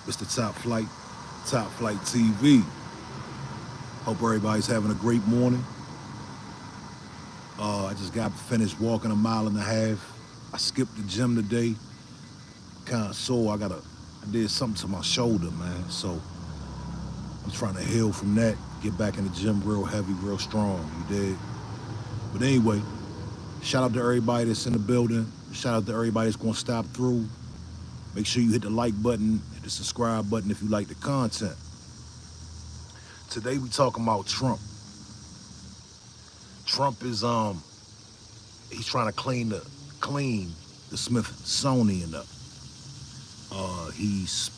Mr. Top Flight TV. Hope everybody's having a great morning. I just got finished walking a mile and a half. I skipped the gym today. Kind of sore. I did something to my shoulder, man. So I'm trying to heal from that. Get back in the gym real heavy, real strong. You did. But anyway, shout out to everybody that's in the building. Shout out to everybody that's gonna stop through. Make sure you hit the like button, hit the subscribe button if you like the content. Today we talking about Trump. Trump is he's trying to clean the Smithsonian up. He's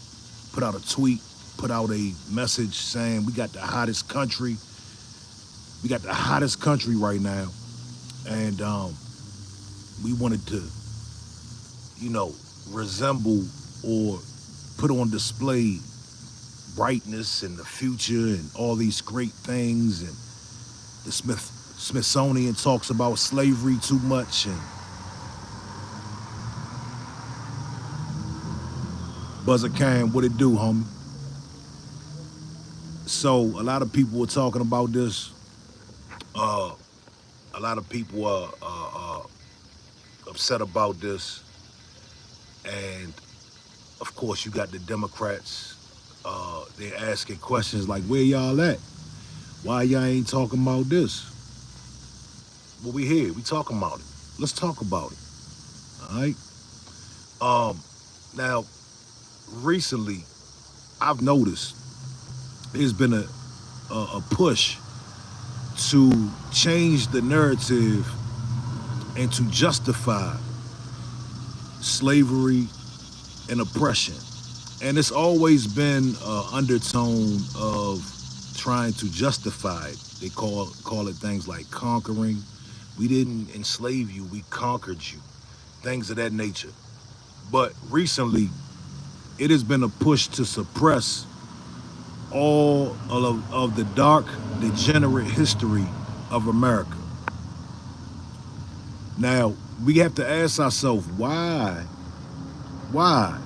put out a tweet, put out a message saying we got the hottest country. We got the hottest country right now, and we wanted to, resemble or put on display brightness and the future and all these great things. And the Smithsonian talks about slavery too much, and Buzzer Khan, what it do, homie? So a lot of people were talking about this. A lot of people are upset about this, and of course you got the Democrats. They're asking questions like, "Where y'all at? Why y'all ain't talking about this?" Well, we here. We talking about it. Let's talk about it. All right. Now, recently, I've noticed there's been a push to change the narrative and to justify slavery and oppression. And it's always been an undertone of trying to justify it. They call it things like conquering. We didn't enslave you, we conquered you. Things of that nature. But recently, it has been a push to suppress all of the dark, degenerate history of America. Now, we have to ask ourselves, why? Why?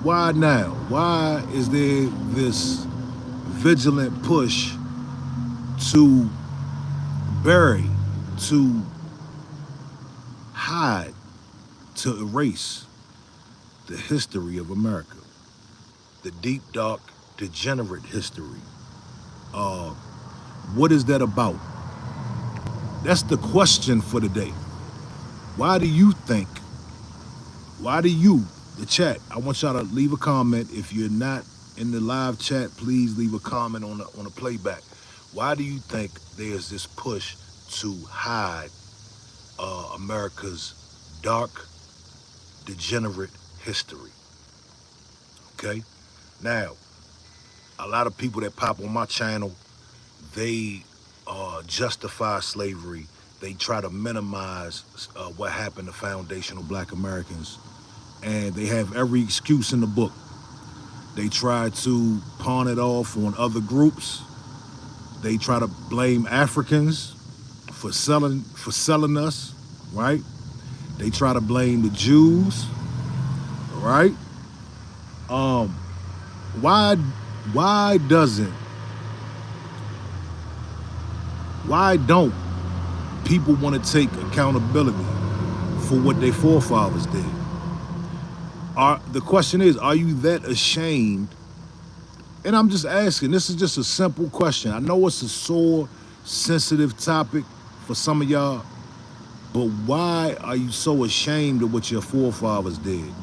Why now? Why is there this vigilant push to bury, to hide, to erase the history of America? The deep, dark, degenerate history. What is that about? That's the question for today. Why do you think, the chat, I want y'all to leave a comment. If you're not in the live chat, please leave a comment on the playback. Why do you think there's this push to hide America's dark, degenerate history? Okay? Now, a lot of people that pop on my channel, they justify slavery. They try to minimize what happened to foundational Black Americans. And they have every excuse in the book. They try to pawn it off on other groups. They try to blame Africans for selling us, right? They try to blame the Jews, right? Why don't people want to take accountability for what their forefathers did? The question is, are you that ashamed? And I'm just asking, this is just a simple question. I know it's a sore, sensitive topic for some of y'all, but why are you so ashamed of what your forefathers did?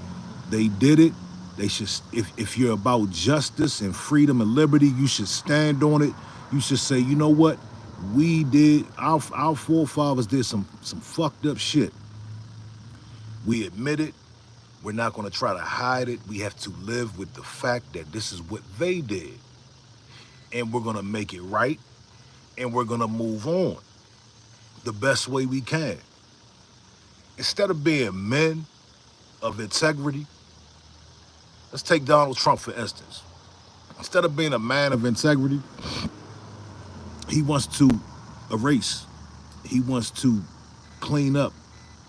They did it. They should, if you're about justice and freedom and liberty, you should stand on it. You should say, you know what? Our forefathers did some fucked up shit. We admit it. We're not going to try to hide it. We have to live with the fact that this is what they did. And we're going to make it right. And we're going to move on the best way we can. Instead of being men of integrity, let's take Donald Trump, for instance. Instead of being a man of integrity, he wants to erase. He wants to clean up,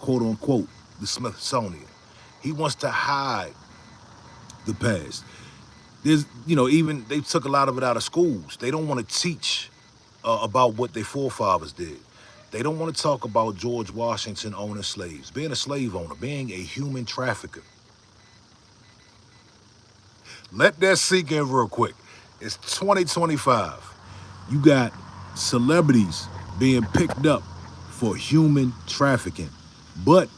quote unquote, the Smithsonian. He wants to hide the past. There's, you know, even they took a lot of it out of schools. They don't want to teach about what their forefathers did. They don't want to talk about George Washington owning slaves, being a slave owner, being a human trafficker. Let that sink in real quick. It's 2025. You got celebrities being picked up for human trafficking. But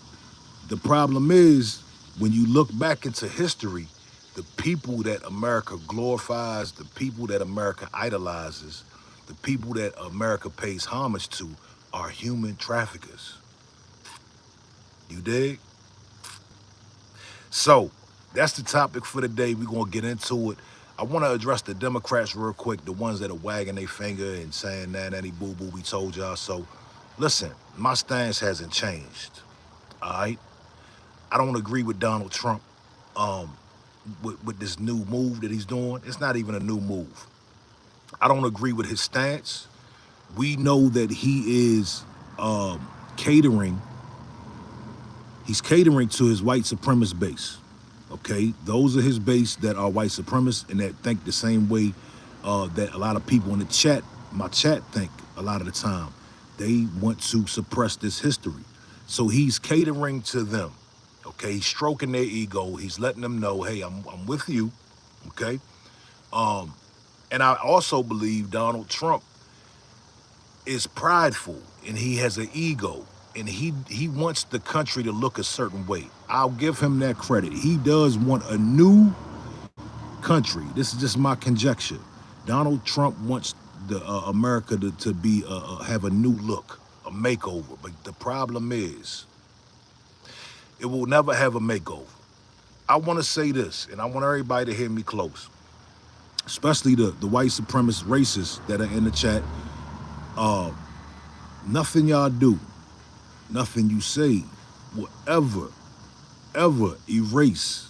the problem is, when you look back into history, the people that America glorifies, the people that America idolizes, the people that America pays homage to are human traffickers. You dig? So that's the topic for the day. We're gonna get into it. I want to address the Democrats real quick, the ones that are wagging their finger and saying that any boo-boo, we told y'all so. Listen, my stance hasn't changed. All right. I don't agree with Donald Trump um, with this new move that he's doing. It's not even a new move. I don't agree with his stance. We know that he is catering. He's catering to his white supremacist base. Okay, those are his base that are white supremacists and that think the same way that a lot of people in the chat, my chat, think a lot of the time. They want to suppress this history. So he's catering to them. Okay, he's stroking their ego. He's letting them know, hey, I'm with you. Okay, and I also believe Donald Trump is prideful and he has an ego and he wants the country to look a certain way. I'll give him that credit. He does want a new country. This is just my conjecture. Donald Trump wants the America to be have a new look, a makeover. But the problem is, it will never have a makeover. I want to say this, and I want everybody to hear me close, especially the white supremacist racists that are in the chat. Nothing y'all do, nothing you say will ever erase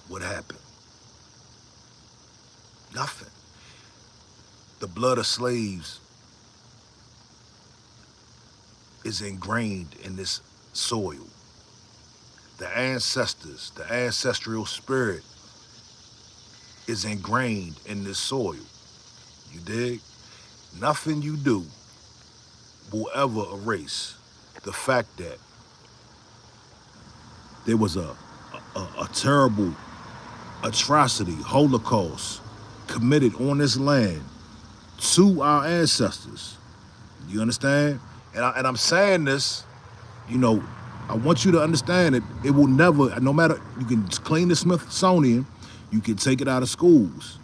what happened. Nothing. The blood of slaves is ingrained in this soil. The ancestors, the ancestral spirit is ingrained in this soil. You dig? Nothing you do will ever erase the fact that there was a terrible atrocity, Holocaust, committed on this land to our ancestors. You understand? And I'm saying this, you know, I want you to understand that it will never, no matter, you can clean the Smithsonian, you can take it out of schools.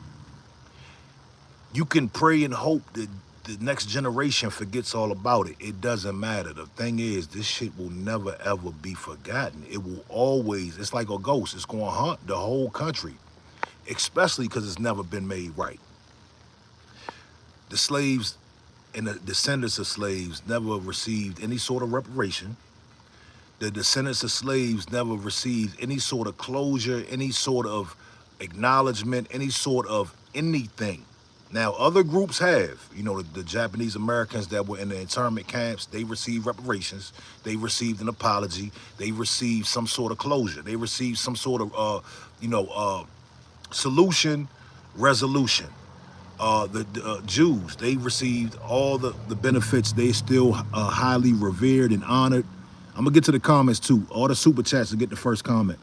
You can pray and hope that the next generation forgets all about it. It doesn't matter. The thing is, this shit will never ever be forgotten. It will always, it's like a ghost. It's going to haunt the whole country, especially because it's never been made right. The slaves and the descendants of slaves never received any sort of reparation. The descendants of slaves never received any sort of closure, any sort of acknowledgement, any sort of anything. Now, other groups have, you know, the Japanese Americans that were in the internment camps, they received reparations, they received an apology, they received some sort of closure, they received some sort of, solution, resolution. The Jews, they received all the benefits. They still highly revered and honored. I'm gonna get to the comments too. All the super chats to get the first comment.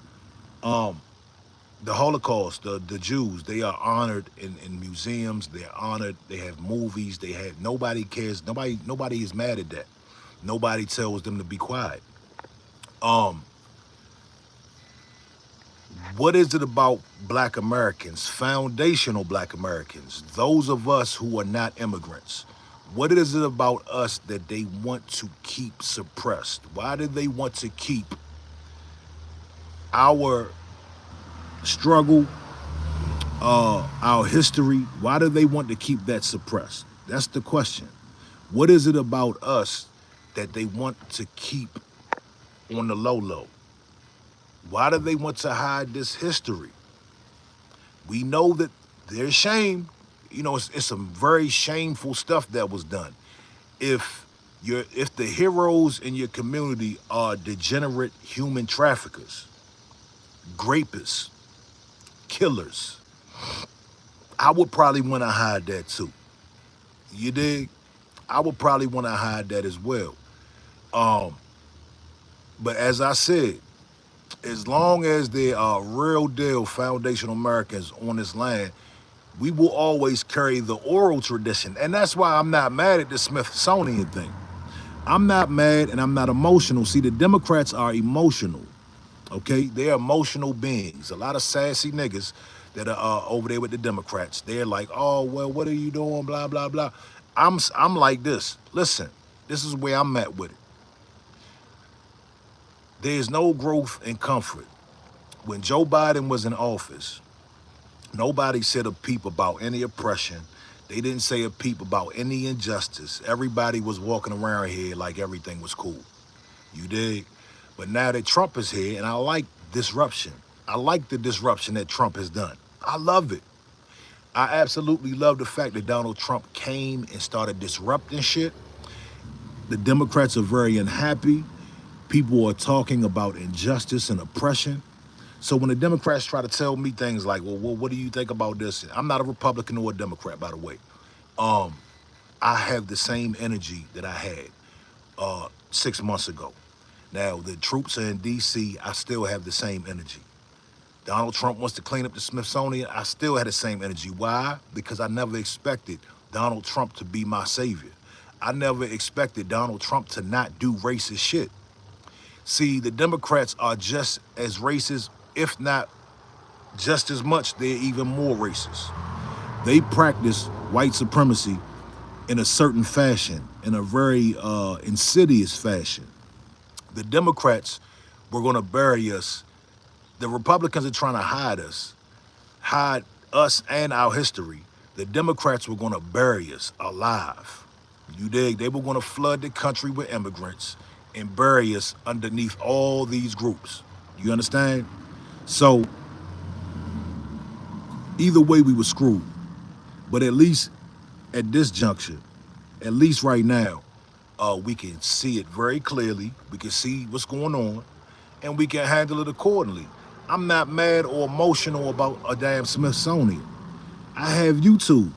The Holocaust, the Jews, they are honored in museums. They're honored. They have movies. They have, nobody cares. Nobody is mad at that. Nobody tells them to be quiet. What is it about Black Americans, foundational Black Americans, those of us who are not immigrants? What is it about us that they want to keep suppressed? Why do they want to keep our struggle, our history? Why do they want to keep that suppressed? That's the question. What is it about us that they want to keep on the low? Why do they want to hide this history? We know that there's shame. You know, it's some very shameful stuff that was done. If the heroes in your community are degenerate human traffickers, rapists, killers. I would probably want to hide that too. You dig? I would probably want to hide that as well. Um, but as I said, as long as there are real deal foundational Americans on this land, we will always carry the oral tradition. And that's why I'm not mad at the Smithsonian thing. I'm not mad and I'm not emotional. See, the Democrats are emotional, okay? They're emotional beings. A lot of sassy niggas that are over there with the Democrats. They're like, oh, well, what are you doing, blah, blah, blah. I'm like this. Listen, this is where I'm at with it. There's no growth and comfort. When Joe Biden was in office, nobody said a peep about any oppression. They didn't say a peep about any injustice. Everybody was walking around here like everything was cool. You dig? But now that Trump is here, and I like disruption. I like the disruption that Trump has done. I love it. I absolutely love the fact that Donald Trump came and started disrupting shit. The Democrats are very unhappy. People are talking about injustice and oppression. So when the Democrats try to tell me things like, well, what do you think about this? I'm not a Republican or a Democrat, by the way. I have the same energy that I had 6 months ago. Now, the troops are in D.C., I still have the same energy. Donald Trump wants to clean up the Smithsonian, I still had the same energy. Why? Because I never expected Donald Trump to be my savior. I never expected Donald Trump to not do racist shit. See, the Democrats are just as racist, if not just as much, they're even more racist. They practice white supremacy in a certain fashion, in a very insidious fashion. The Democrats were going to bury us. The Republicans are trying to hide us and our history. The Democrats were going to bury us alive. You dig? They were going to flood the country with immigrants and bury us underneath all these groups. You understand? So either way, we were screwed. But at least at this juncture, at least right now, we can see it very clearly. We can see what's going on, and we can handle it accordingly. I'm not mad or emotional about a damn Smithsonian. I have YouTube.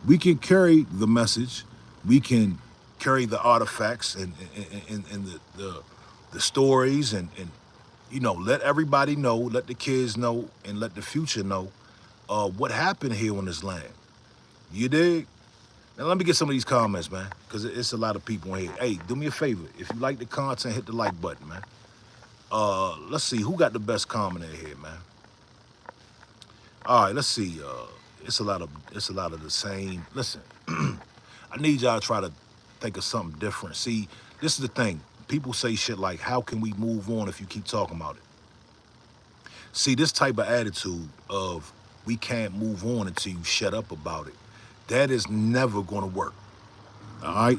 We can carry the message. We can carry the artifacts and the stories and you know, let everybody know, let the kids know, and let the future know what happened here on this land. You dig? Now let me get some of these comments, man, because it's a lot of people in here. Hey, do me a favor. If you like the content, hit the like button, man. Let's see who got the best comment in here, man. All right, let's see. It's a lot of the same. Listen, I need y'all to try to think of something different. See, this is the thing. People say shit like, how can we move on if you keep talking about it? See, this type of attitude of we can't move on until you shut up about it, that is never going to work. All right?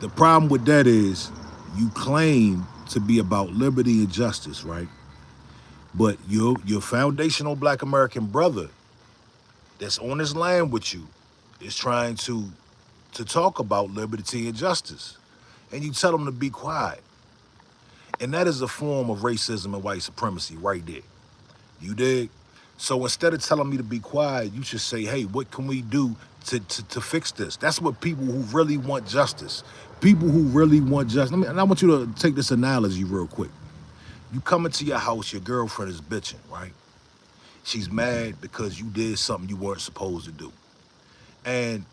The problem with that is you claim to be about liberty and justice, right? But your foundational Black American brother that's on this land with you is trying to talk about liberty and justice. And you tell them to be quiet. And that is a form of racism and white supremacy right there. You dig? So instead of telling me to be quiet, you should say, hey, what can we do to fix this? That's what people who really want justice. People who really want justice. And I want you to take this analogy real quick. You come into your house, your girlfriend is bitching, right? She's mad because you did something you weren't supposed to do. And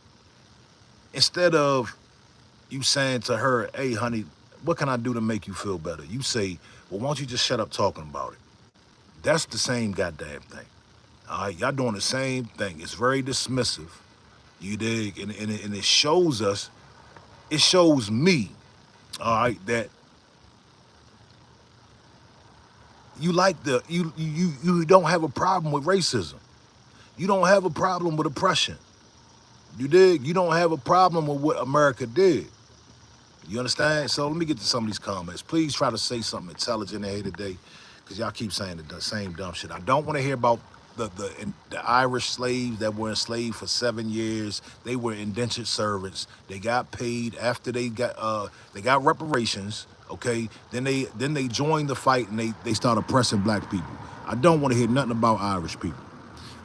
instead of you saying to her, hey, honey, what can I do to make you feel better? You say, well, why don't you just shut up talking about it? That's the same goddamn thing. All right, y'all doing the same thing. It's very dismissive. You dig? And it shows us, it shows me, all right, that you don't have a problem with racism. You don't have a problem with oppression. You dig? You don't have a problem with what America did. You understand? So let me get to some of these comments. Please try to say something intelligent here today, because y'all keep saying the same dumb shit. I don't want to hear about the Irish slaves that were enslaved for 7 years. They were indentured servants. They got paid after they got reparations. Okay, then they joined the fight and they started oppressing Black people. I don't want to hear nothing about Irish people.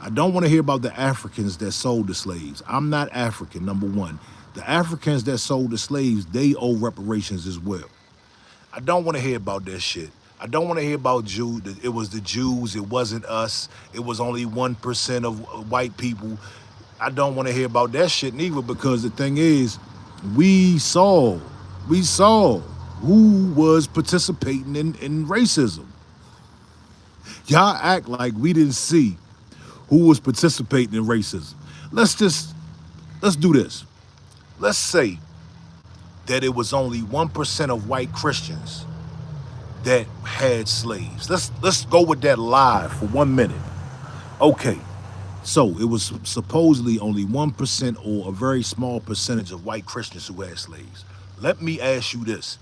I don't want to hear about the Africans that sold the slaves. I'm not African, number one. The Africans that sold the slaves, they owe reparations as well. I don't want to hear about that shit. I don't want to hear about Jew. It was the Jews. It wasn't us. It was only 1% of white people. I don't want to hear about that shit neither, because the thing is, we saw who was participating in racism. Y'all act like we didn't see who was participating in racism. Let's do this. Let's say that it was only 1% of white Christians that had slaves. Let's go with that lie for 1 minute. Okay, so it was supposedly only 1% or a very small percentage of white Christians who had slaves. Let me ask you this.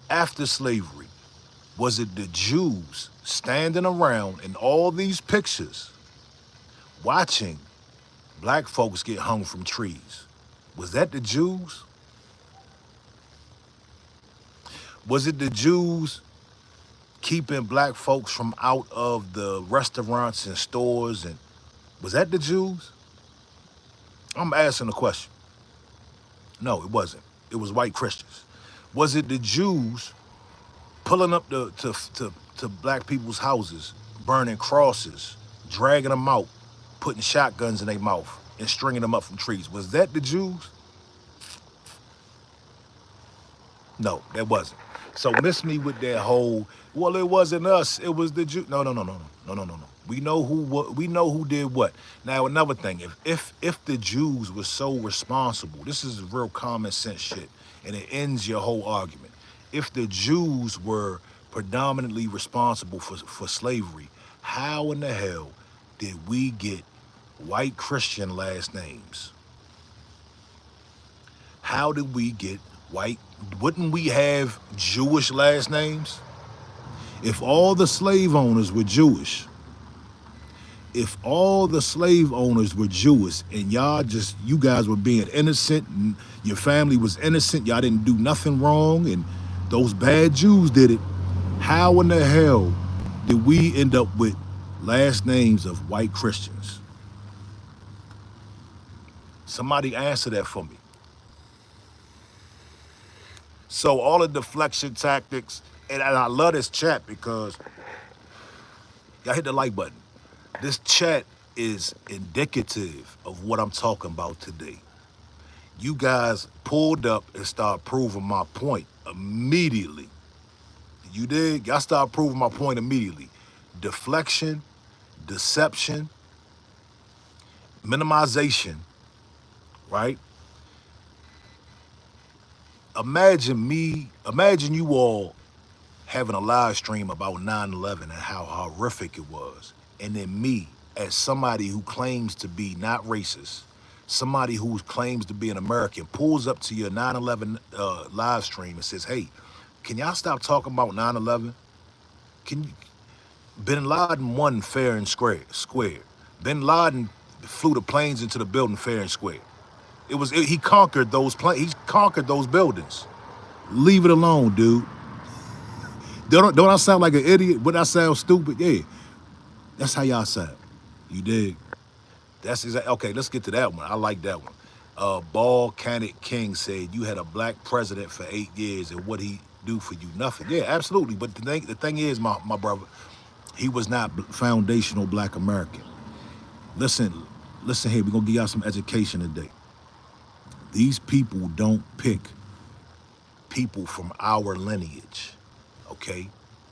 After slavery, was it the Jews standing around in all these pictures watching black folks get hung from trees? Was that the Jews? Was it the Jews keeping black folks from out of the restaurants and stores? And was that the Jews? I'm asking a question. No, it wasn't. It was white Christians. Was it the Jews pulling up to black people's houses, burning crosses, dragging them out, putting shotguns in their mouth, and stringing them up from trees? Was that the Jews? No, that wasn't. So miss me with that whole, well, it wasn't us, it was the Jews. No. We know who did what. Now another thing, if the Jews were so responsible, this is real common sense shit, and it ends your whole argument. If the Jews were predominantly responsible for slavery, how in the hell did we get white Christian last names? How did we get white? Wouldn't we have Jewish last names? If all the slave owners were Jewish, and you guys were being innocent and your family was innocent, y'all didn't do nothing wrong, and those bad Jews did it, how in the hell did we end up with last names of white Christians? Somebody answer that for me. So all the deflection tactics, and I love this chat because y'all hit the like button. This chat is indicative of what I'm talking about today. You guys pulled up and started proving my point immediately. You did? Y'all started proving my point immediately. Deflection, deception, minimization, right? Imagine you all having a live stream about 9/11 and how horrific it was. And then me, as somebody who claims to be not racist, somebody who claims to be an American, pulls up to your 9/11 live stream and says, hey, can y'all stop talking about 9/11? Bin Laden won fair and square. Bin Laden flew the planes into the building fair and square. He conquered those planes. He conquered those buildings. Leave it alone, dude. Don't I sound like an idiot? Would I sound stupid? Yeah. That's how y'all sound. You dig? That's exactly. Okay, let's get to that one. I like that one. Ball Canic King said you had a black president for 8 years, and what he do for you? Nothing. Yeah, absolutely. But the thing is, my brother, he was not foundational black American. Listen here. We're gonna give y'all some education today. These people don't pick people from our lineage. Okay,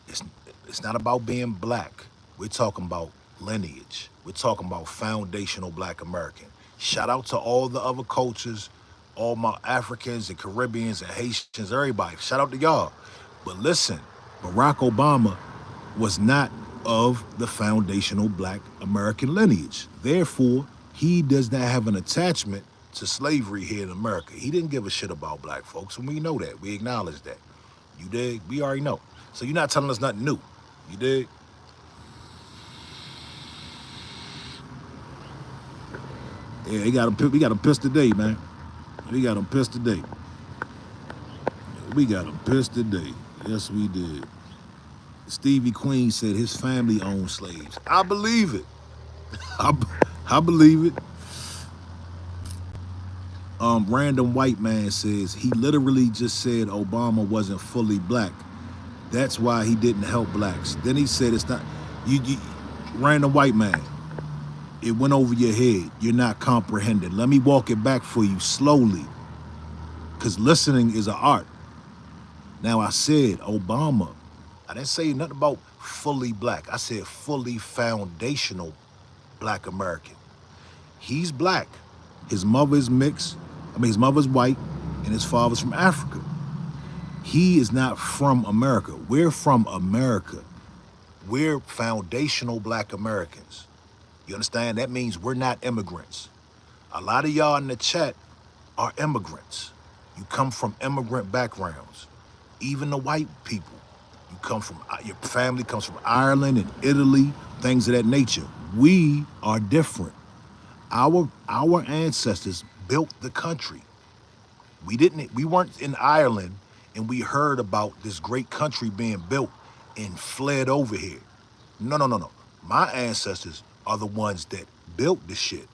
it's not about being black. We're talking about lineage. We're talking about foundational black American. Shout out to all the other cultures, all my Africans and Caribbeans and Haitians, everybody. Shout out to y'all. But listen, Barack Obama was not of the foundational black American lineage. Therefore, he does not have an attachment to slavery here in America. He didn't give a shit about black folks, and we know that. We acknowledge that. You dig? We already know. So you're not telling us nothing new. You dig? Yeah, we got him pissed today, man. We got him pissed today. Yes, we did. Stevie Queen said his family owned slaves. I believe it. I, I believe it. Random white man says he literally just said Obama wasn't fully black. That's why he didn't help blacks. Then he said it's not. You random white man. It went over your head. You're not comprehending. Let me walk it back for you slowly, because listening is an art. Now I said Obama. I didn't say nothing about fully black. I said fully foundational black American. He's black. His mother is mixed. His mother's white, and his father's from Africa. He is not from America. We're from America. We're foundational black Americans. You understand? That means we're not immigrants. A lot of y'all in the chat are immigrants. You come from immigrant backgrounds. Even the white people. You come from, your family comes from Ireland and Italy, things of that nature. We are different. Our ancestors built the country. We weren't in Ireland and we heard about this great country being built and fled over here. No, no, no, no. My ancestors are the ones that built the shit.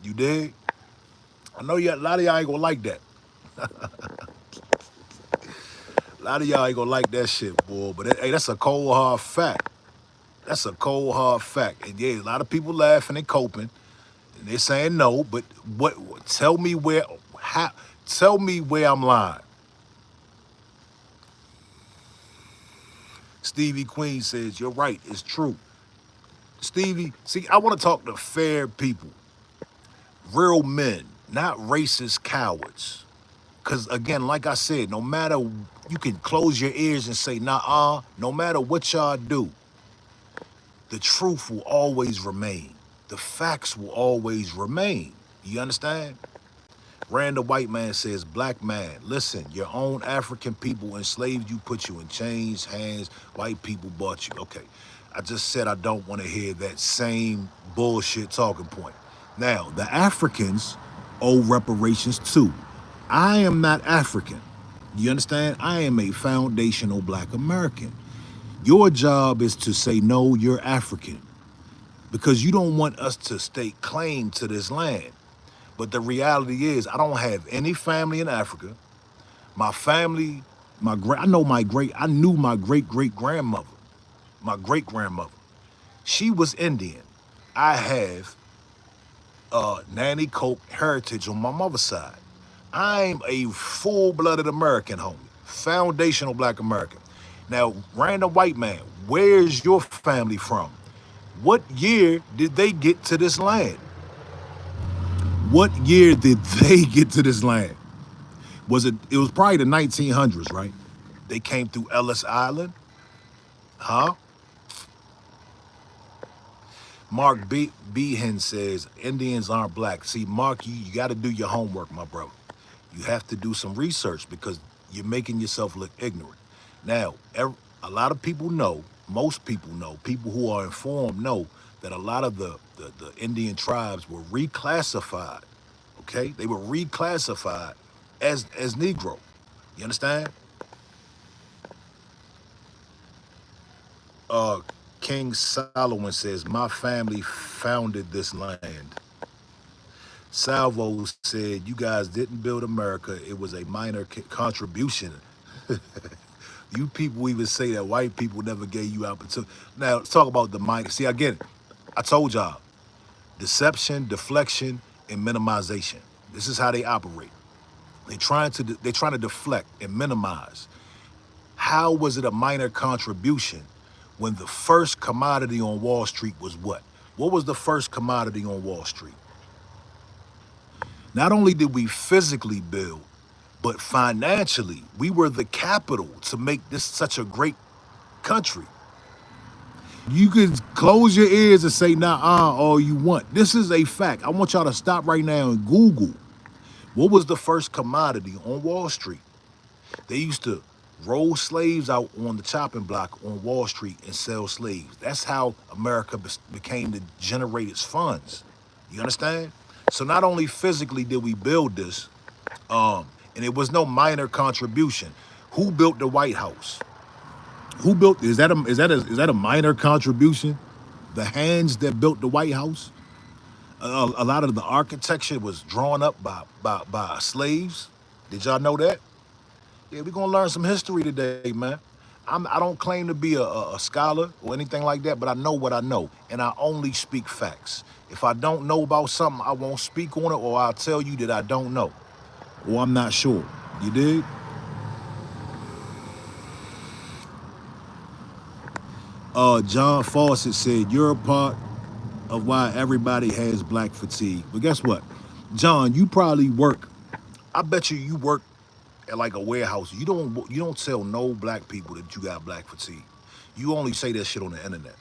You dig? I know a lot of y'all ain't gonna like that. A lot of y'all ain't gonna like that shit, boy. But hey, that's a cold hard fact. That's a cold hard fact. And yeah, a lot of people laughing and coping, and they're saying no. But what? Tell me where? How? Tell me where I'm lying. Stevie Queen says you're right. It's true. Stevie, see, I want to talk to fair people, real men, not racist cowards. Because again, like I said, no matter, you can close your ears and say, nah, no matter what y'all do, the truth will always remain. The facts will always remain. You understand? Random white man says, black man, listen, your own African people enslaved you, put you in chains, hands, white people bought you. Okay, I just said I don't want to hear that same bullshit talking point. Now, the Africans owe reparations too. I am not African. You understand? I am a foundational black American. Your job is to say, no, you're African, because you don't want us to stake claim to this land. But the reality is, I don't have any family in Africa. My family, I knew my great-great-grandmother, my great-grandmother. She was Indian. I have Nanny Coke heritage on my mother's side. I'm a full-blooded American, homie. Foundational black American. Now, random white man, where's your family from? What year did they get to this land? What year did they get to this land? It was probably the 1900s, right? They came through Ellis Island? Huh? Mark Behan says, Indians aren't black. See, Mark, you got to do your homework, my brother. You have to do some research because you're making yourself look ignorant. Now, a lot of people know, most people know, people who are informed know that a lot of the Indian tribes were reclassified, okay? They were reclassified as Negro. You understand? King Solomon says, my family founded this land. Salvo said, you guys didn't build America. It was a minor contribution. You people even say that white people never gave you opportunity. Now, let's talk about the mind. See, again, I told y'all, deception, deflection, and minimization. This is how they operate. They're trying to deflect and minimize. How was it a minor contribution when the first commodity on Wall Street was what? What was the first commodity on Wall Street? Not only did we physically build, but financially, we were the capital to make this such a great country. You can close your ears and say, nah, all you want. This is a fact. I want y'all to stop right now and Google. What was the first commodity on Wall Street? They used to roll slaves out on the chopping block on Wall Street and sell slaves. That's how America became to generate its funds. You understand? So not only physically did we build this, and it was no minor contribution. Who built the White House? Who built? Is that a minor contribution? The hands that built the White House, a lot of the architecture was drawn up by slaves. Did y'all know that? Yeah, we're gonna learn some history today, man. I don't claim to be a scholar or anything like that, but I know what I know, and I only speak facts. If I don't know about something, I won't speak on it, or I'll tell you that I don't know, or I'm not sure. You dig? John Fawcett said, you're a part of why everybody has black fatigue. But guess what? John, you probably work, I bet you work at like a warehouse. You don't tell no black people that you got black fatigue. You only say that shit on the internet.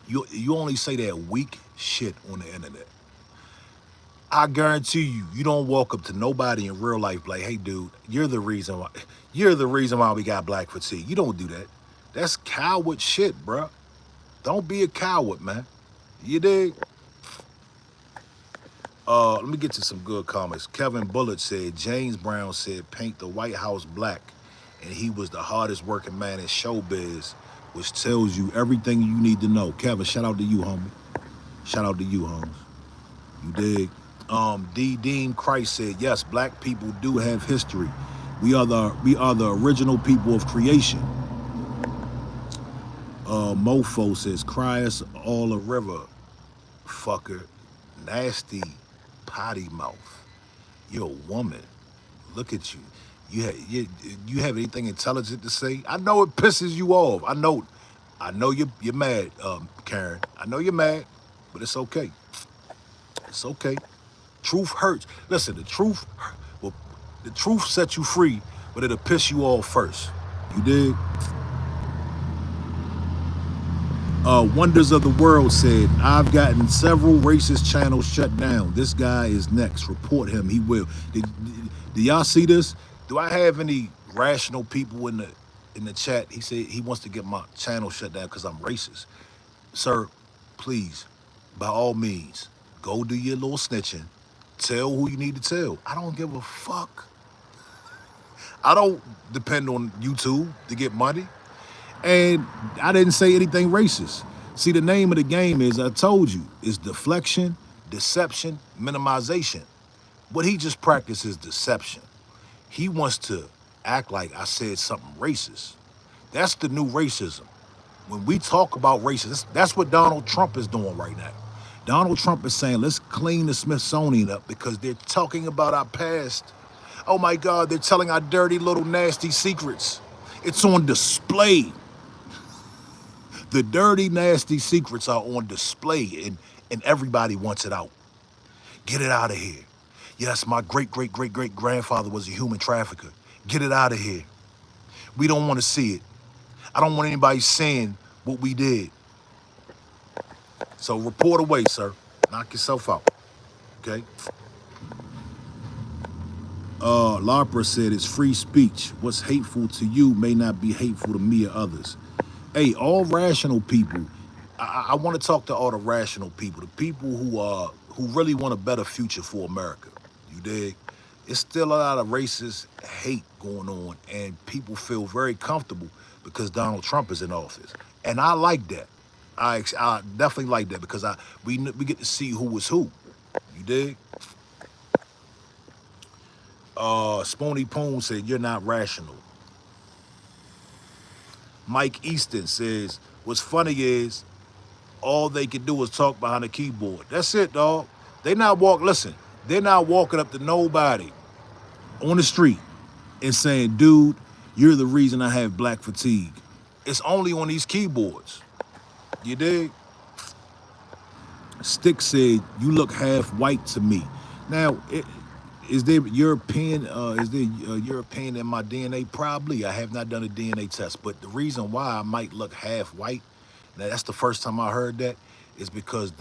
You only say that weak shit on the internet. I guarantee you don't walk up to nobody in real life like, hey dude, you're the reason why we got black fatigue. You don't do that. That's coward shit, bruh. Don't be a coward, man. You dig? Let me get to some good comments. Kevin Bullitt said, James Brown said, paint the White House black, and he was the hardest working man in showbiz, which tells you everything you need to know. Kevin, shout out to you, homie. Shout out to you, Holmes. You dig? D. Dean Christ said, yes, black people do have history. We are the original people of creation. Mofo says, cry us all a river, fucker. Nasty potty mouth. You're a woman. Look at you. You have anything intelligent to say? I know it pisses you off. I know you're mad, Karen. I know you're mad, but it's okay. It's okay. Truth hurts. Listen, the truth sets you free, but it'll piss you off first. You dig? Wonders of the World said, I've gotten several racist channels shut down. This guy is next. Report him. He will. Do y'all see this? Do I have any rational people in the chat? He said he wants to get my channel shut down because I'm racist. Sir, please, by all means, go do your little snitching. Tell who you need to tell. I don't give a fuck. I don't depend on YouTube to get money. And I didn't say anything racist. See, the name of the game is, I told you, is deflection, deception, minimization. What he just practiced is deception. He wants to act like I said something racist. That's the new racism. When we talk about racism, that's what Donald Trump is doing right now. Donald Trump is saying, let's clean the Smithsonian up because they're talking about our past. Oh my God, they're telling our dirty little nasty secrets. It's on display. The dirty, nasty secrets are on display, and everybody wants it out. Get it out of here. Yes, my great-great-great-great-grandfather was a human trafficker. Get it out of here. We don't want to see it. I don't want anybody saying what we did. So report away, sir. Knock yourself out, okay? Larper said it's free speech. What's hateful to you may not be hateful to me or others. Hey, all rational people, I want to talk to all the rational people, the people who really want a better future for America. You dig? It's still a lot of racist hate going on, and people feel very comfortable because Donald Trump is in office, and I like that. I definitely like that because we get to see who is who. You dig? Spoony Poon said you're not rational. Mike Easton says, what's funny is all they can do is talk behind the keyboard. That's it, dog. They're not walking up to nobody on the street and saying, dude, you're the reason I have black fatigue. It's only on these keyboards. You dig? Stick said, you look half white to me. Now, is there European in my DNA? Probably. I have not done a DNA test, but the reason why I might look half white, now that's the first time I heard that, is because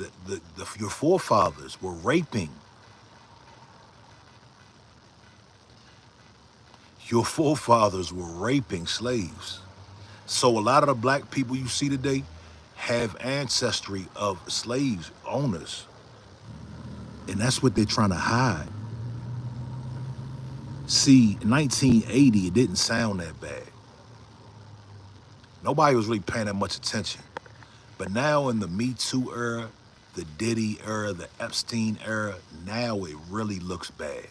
your forefathers were raping. Your forefathers were raping slaves. So a lot of the black people you see today have ancestry of slaves owners. And that's what they're trying to hide. See, in 1980, it didn't sound that bad. Nobody was really paying that much attention. But But now in the Me Too era, the Diddy era, the Epstein era, now it really looks bad.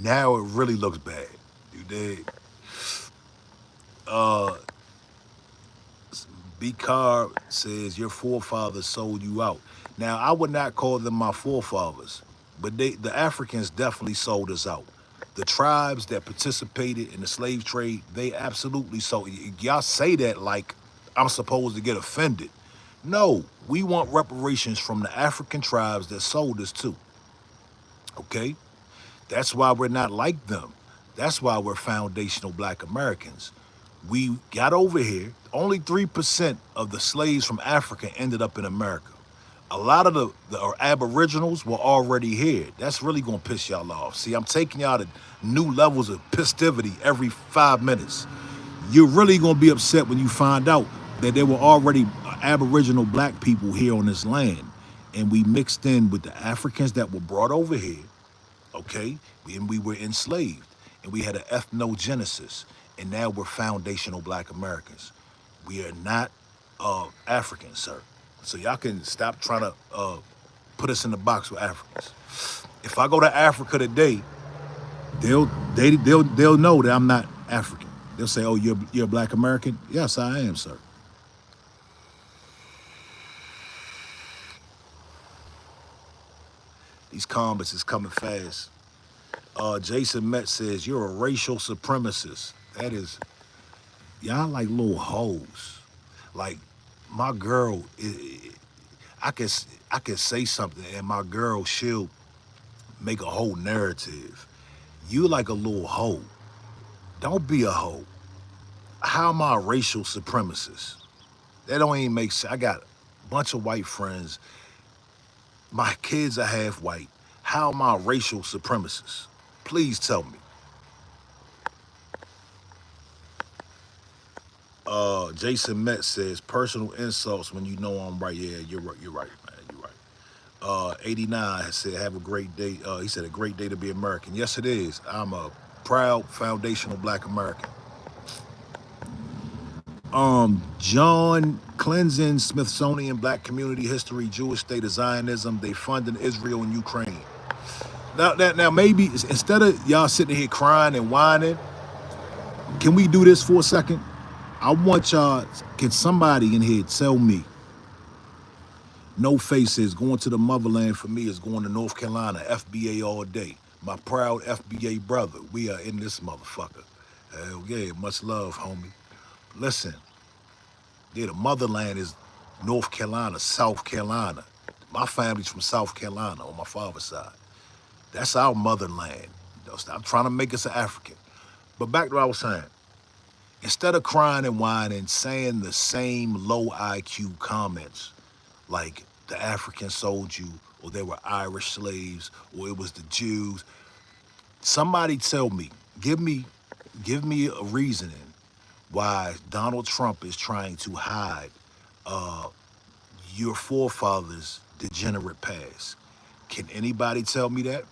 Now it really looks bad. You dig? Uh, B. Carr says your forefathers sold you out. Now I would not call them my forefathers, but the Africans definitely sold us out. The tribes that participated in the slave trade, they absolutely sold. Y'all say that like I'm supposed to get offended. No, we want reparations from the African tribes that sold us too. Okay? That's why we're not like them. That's why we're foundational Black Americans. We got over here. Only 3% of the slaves from Africa ended up in America. A lot of the aboriginals were already here. That's really gonna piss y'all off. See, I'm taking y'all to new levels of pistivity every 5 minutes. You're really gonna be upset when you find out that there were already aboriginal Black people here on this land. And we mixed in with the Africans that were brought over here, okay? And we were enslaved. And we had an ethnogenesis. And now we're foundational Black Americans. We are not Africans, sir. So y'all can stop trying to put us in the box with Africans. If I go to Africa today, they'll know that I'm not African. They'll say, "Oh, you're a Black American?" Yes, I am, sir. These comments is coming fast. Jason Metz says, "You're a racial supremacist." That is, y'all like little hoes. Like my girl, I can say something and my girl, she'll make a whole narrative. You like a little hoe. Don't be a hoe. How am I a racial supremacist? That don't even make sense. I got a bunch of white friends. My kids are half white. How am I a racial supremacist? Please tell me. Jason Metz says, personal insults when you know I'm right. Yeah, you're right, man, you're right. 89 has said, have a great day. He said, a great day to be American. Yes, it is. I'm a proud foundational Black American. John Cleansing, Smithsonian, Black Community History, Jewish State of Zionism, they funding Israel and Ukraine. Now, maybe instead of y'all sitting here crying and whining, can we do this for a second? I want y'all, can somebody in here tell me, no faces, going to the motherland for me is going to North Carolina, FBA all day. My proud FBA brother, we are in this motherfucker. Hell yeah, much love, homie. Listen, yeah, the motherland is North Carolina, South Carolina. My family's from South Carolina on my father's side. That's our motherland. Don't stop trying to make us an African. But back to what I was saying. Instead of crying and whining, saying the same low IQ comments, like the Africans sold you, or they were Irish slaves, or it was the Jews, somebody tell me, give me a reasoning why Donald Trump is trying to hide your forefathers' degenerate past. Can anybody tell me that?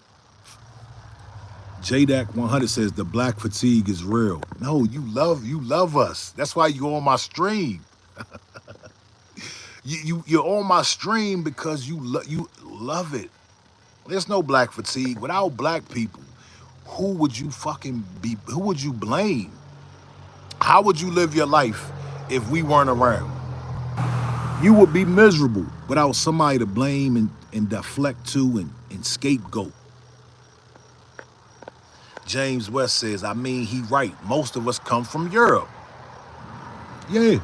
JDAC 100 says the Black fatigue is real. No, you love us. That's why you're on my stream. You're on my stream because you love it. There's no Black fatigue. Without Black people, who would you fucking be? Who would you blame? How would you live your life if we weren't around? You would be miserable without somebody to blame and deflect to and scapegoat. James West says, I mean, he right. Most of us come from Europe. Yeah.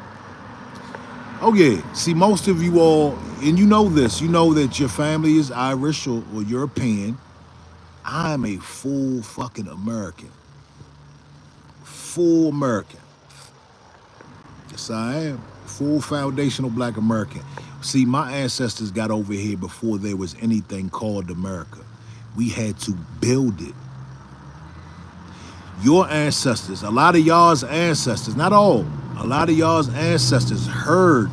Oh, yeah. See, most of you all, and you know this, you know that your family is Irish or European. I'm a full fucking American. Full American. Yes, I am. Full foundational Black American. See, my ancestors got over here before there was anything called America. We had to build it. Your ancestors, a lot of y'all's ancestors, not all, a lot of y'all's ancestors heard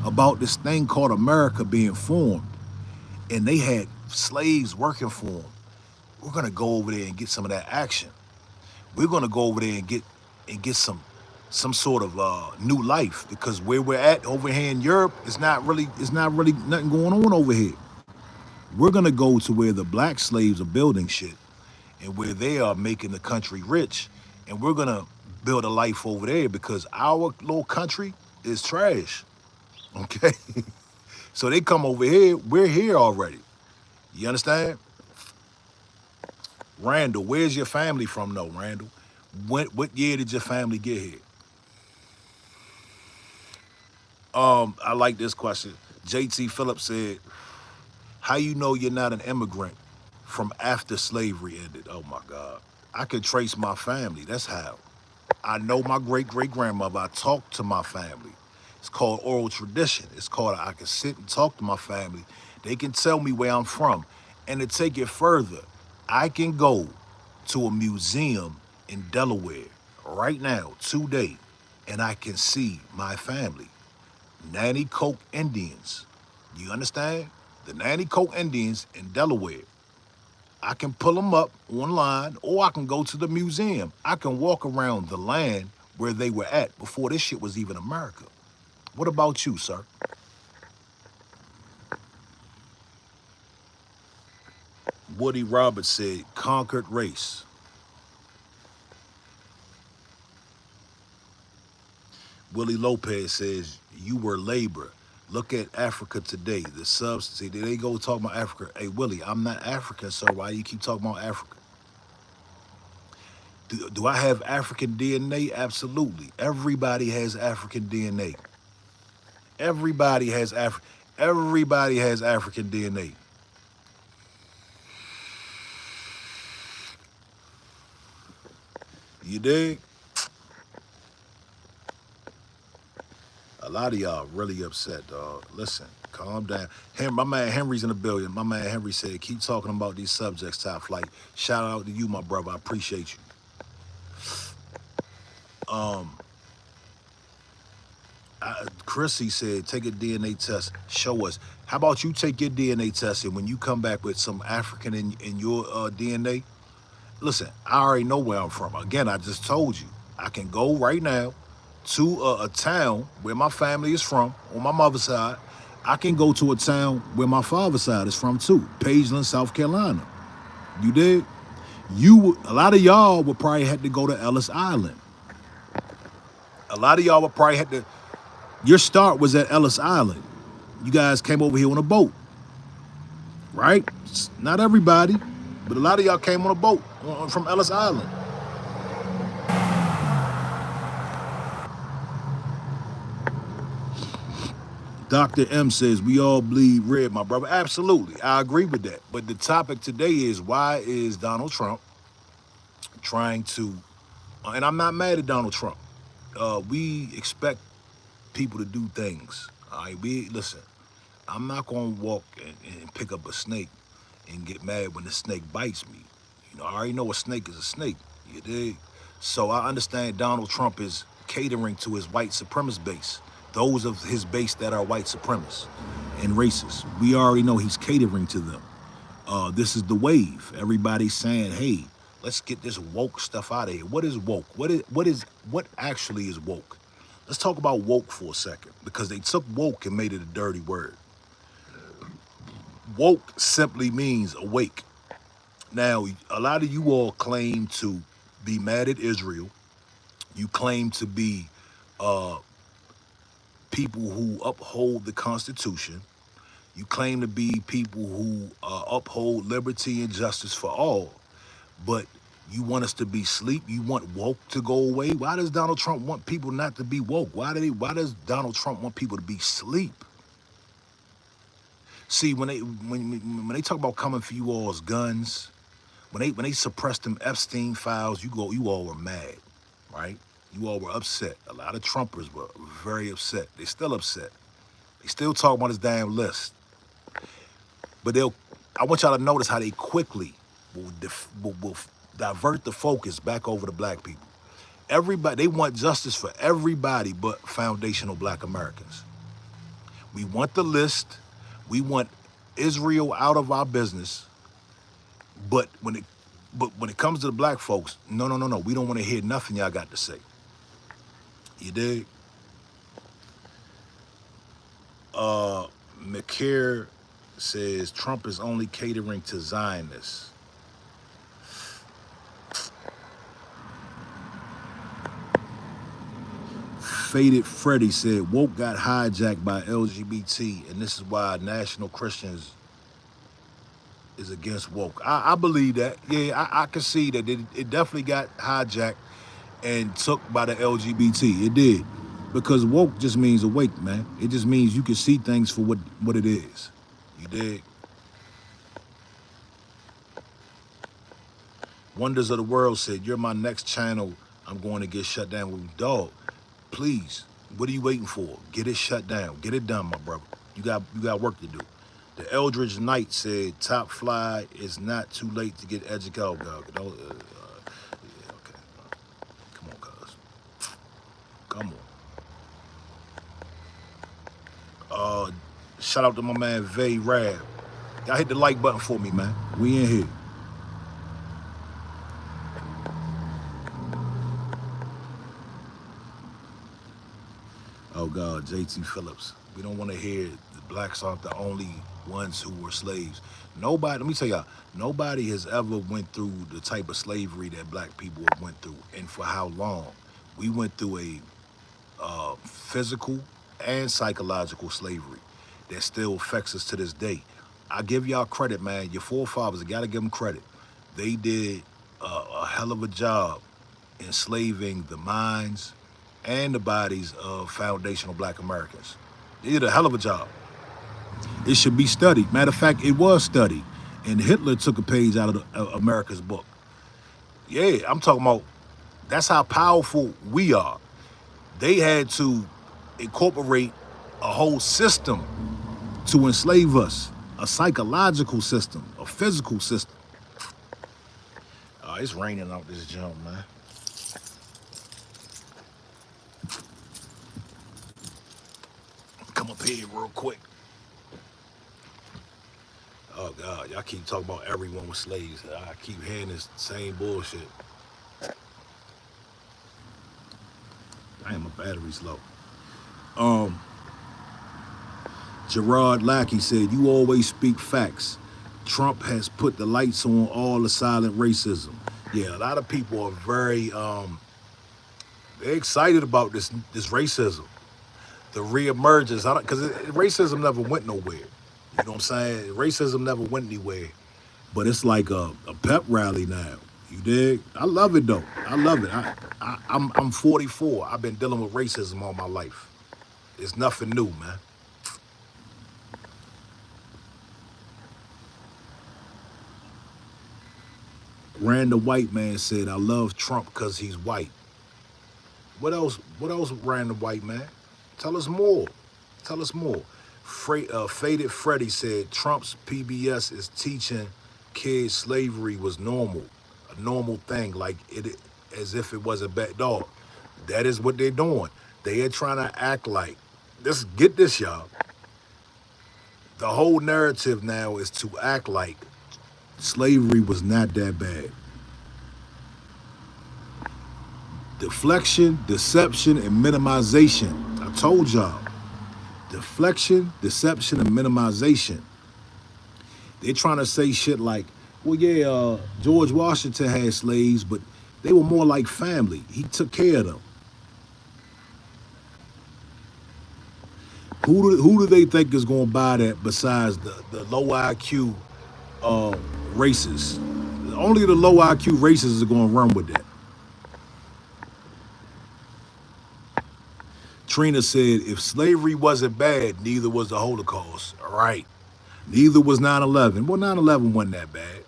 about this thing called America being formed, and they had slaves working for them. We're gonna go over there and get some of that action. We're gonna go over there and get some some sort of new life, because where we're at over here in Europe, it's not really nothing going on over here. We're gonna go to where the black slaves are building shit and where they are making the country rich, and we're gonna build a life over there because our little country is trash. Okay, so they come over here, we're here already. You understand? Randall, where's your family from? No, Randall. What year did your family get here? I like this question. JT Phillips said, "How you know you're not an immigrant from after slavery ended?" Oh my God. I could trace my family. That's how. I know my great great grandmother. I talk to my family. It's called oral tradition. It's called I can sit and talk to my family. They can tell me where I'm from. And to take it further, I can go to a museum in Delaware right now, today, and I can see my family. Nanny Coke Indians. You understand? The Nanny Coke Indians in Delaware. I can pull them up online, or I can go to the museum. I can walk around the land where they were at before this shit was even America. What about you, sir? Woody Roberts said, conquered race. Willie Lopez says, you were labor. Look at Africa today. The subs, see, they go talk about Africa. Hey, Willie, I'm not African, sir. Why do you keep talking about Africa? Do I have African DNA? Absolutely. Everybody has African DNA. Everybody has Everybody has African DNA. You dig? A lot of y'all really upset, dog. Listen, calm down. My man Henry's in the building. My man Henry said, keep talking about these subjects, Top Flight. Shout out to you, my brother. I appreciate you. Chrissy said, take a DNA test. Show us. How about you take your DNA test, and when you come back with some African in your DNA, listen, I already know where I'm from. Again, I just told you. I can go right now to a town where my family is from on my mother's side. I can go to a town where my father's side is from too, Pageland, South Carolina. You did? A lot of y'all would probably have to go to Ellis Island. A lot of y'all would probably have to. Your start was at Ellis Island. You guys came over here on a boat, right? Not everybody, but a lot of y'all came on a boat from Ellis Island. Dr. M says, we all bleed red, my brother. Absolutely. I agree with that. But the topic today is, why is Donald Trump trying to, and I'm not mad at Donald Trump. We expect people to do things. All right, listen, I'm not going to walk and pick up a snake and get mad when the snake bites me. You know, I already know a snake is a snake. You dig? So I understand Donald Trump is catering to his white supremacist base, those of his base that are white supremacists and racist. We already know he's catering to them. This is the wave. Everybody's saying, hey, let's get this woke stuff out of here. What is woke? What actually is woke? Let's talk about woke for a second, because they took woke and made it a dirty word. Woke simply means awake. Now, a lot of you all claim to be mad at Israel. You claim to be people who uphold the Constitution. You claim to be people who uphold liberty and justice for all. But you want us to be asleep. You want woke to go away. Why does Donald Trump want people not to be woke? Why does Donald Trump want people to be asleep? See, when they talk about coming for you all's guns, when they suppressed them Epstein files, you all were mad, right? You all were upset. A lot of Trumpers were very upset. They're still upset. They still talk about this damn list. But I want y'all to notice how they quickly will divert the focus back over to black people. Everybody, they want justice for everybody but foundational black Americans. We want the list. We want Israel out of our business. But when it comes to the black folks, no. We don't want to hear nothing y'all got to say. You dig? McCare says Trump is only catering to Zionists. Faded Freddy said woke got hijacked by LGBT, and this is why National Christians is against woke. I believe that. Yeah, I can see that it definitely got hijacked and took by the LGBT. It did. Because woke just means awake, man. It just means you can see things for what it is. You dig? Wonders of the World said, you're my next channel. I'm going to get shut down with you. Dog, please, what are you waiting for? Get it shut down. Get it done, my brother. You got work to do. The Eldridge Knight said, Top Fly is not too late to get educated. Oh, God. Yeah, okay. Come on, cuz. Come on. Shout out to my man, Vay Rab. Y'all hit the like button for me, man. We in here. Oh, God, JT Phillips. We don't want to hear the blacks aren't the only ones who were slaves. Nobody, let me tell y'all, nobody has ever went through the type of slavery that black people have went through. And for how long? We went through a physical and psychological slavery that still affects us to this day. I give y'all credit, man. Your forefathers, I gotta give them credit. They did a hell of a job enslaving the minds and the bodies of foundational black Americans. They did a hell of a job. It should be studied. Matter of fact, it was studied. And Hitler took a page out of America's book. Yeah, I'm talking about, that's how powerful we are. They had to incorporate a whole system to enslave us, a psychological system, a physical system. It's raining out this jump, man. Come up here real quick. Oh, God, y'all keep talking about everyone was slaves. I keep hearing this same bullshit. Damn, my battery's low. Gerard Lackey said, you always speak facts. Trump has put the lights on all the silent racism. Yeah, a lot of people are very, they're excited about this racism. The reemergence, because racism never went nowhere. You know what I'm saying? Racism never went anywhere. But it's like a pep rally now. You dig? I love it, though. I love it. I'm 44. I've been dealing with racism all my life. It's nothing new, man. Random White Man said, I love Trump because he's white. What else, Random White Man? Tell us more. Tell us more. Faded Freddy said, Trump's PBS is teaching kids slavery was normal. A normal thing, like it, as if it was a bad dog. That is what they're doing. They are trying to act like, get this, y'all. The whole narrative now is to act like slavery was not that bad. Deflection, deception, and minimization. I told y'all. Deflection, deception, and minimization. They're trying to say shit like, well, yeah, George Washington had slaves, but they were more like family. He took care of them. Who do they think is going to buy that besides the low IQ races? Only the low IQ races are going to run with that. Trina said, if slavery wasn't bad, neither was the Holocaust. All right. Neither was 9/11. Well, 9/11 wasn't that bad.